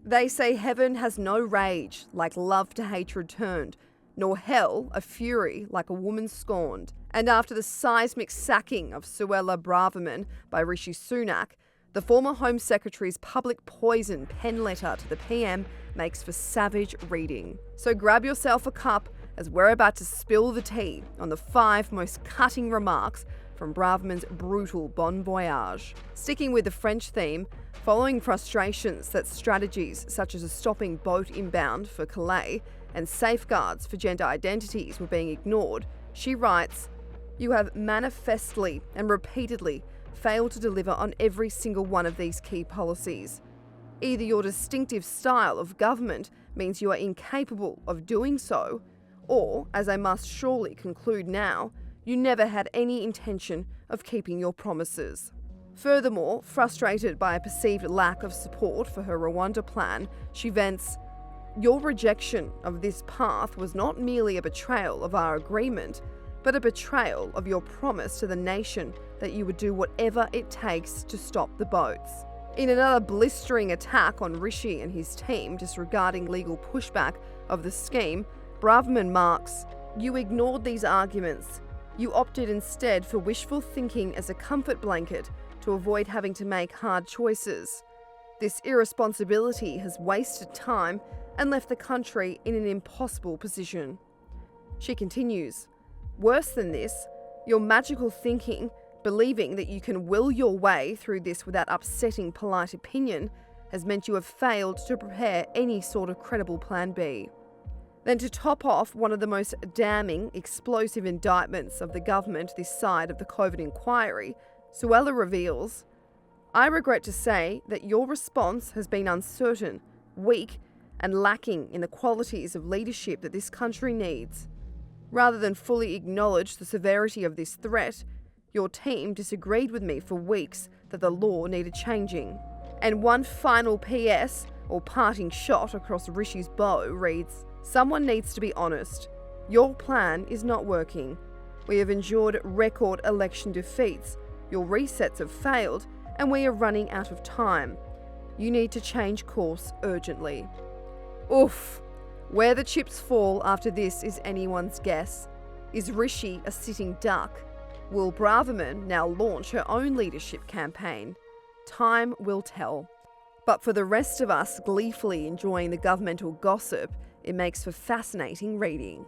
They say heaven has no rage like love to hatred turned, nor hell a fury like a woman scorned. And after the seismic sacking of Suella Braverman by Rishi Sunak, the former Home Secretary's public poison pen letter to the PM makes for savage reading. So grab yourself a cup as we're about to spill the tea on the 5 most cutting remarks from Braverman's brutal bon voyage. Sticking with the French theme, following frustrations that strategies such as a stopping boat inbound for Calais and safeguards for gender identities were being ignored, she writes, "You have manifestly and repeatedly failed to deliver on every single one of these key policies. Either your distinctive style of government means you are incapable of doing so, or, as I must surely conclude now, you never had any intention of keeping your promises." Furthermore, frustrated by a perceived lack of support for her Rwanda plan, she vents, "Your rejection of this path was not merely a betrayal of our agreement, but a betrayal of your promise to the nation that you would do whatever it takes to stop the boats." In another blistering attack on Rishi and his team disregarding legal pushback of the scheme, Braverman marks, "You ignored these arguments. You opted instead for wishful thinking as a comfort blanket to avoid having to make hard choices. This irresponsibility has wasted time and left the country in an impossible position." She continues, "Worse than this, your magical thinking, believing that you can will your way through this without upsetting polite opinion, has meant you have failed to prepare any sort of credible plan B." Then to top off one of the most damning, explosive indictments of the government this side of the COVID inquiry, Suella reveals, "I regret to say that your response has been uncertain, weak, and lacking in the qualities of leadership that this country needs. Rather than fully acknowledge the severity of this threat, your team disagreed with me for weeks that the law needed changing." And one final PS, or parting shot across Rishi's bow, reads, "Someone needs to be honest. Your plan is not working. We have endured record election defeats, your resets have failed, and we are running out of time. You need to change course urgently." Oof! Where the chips fall after this is anyone's guess. Is Rishi a sitting duck? Will Braverman now launch her own leadership campaign? Time will tell. But for the rest of us gleefully enjoying the governmental gossip, it makes for fascinating reading.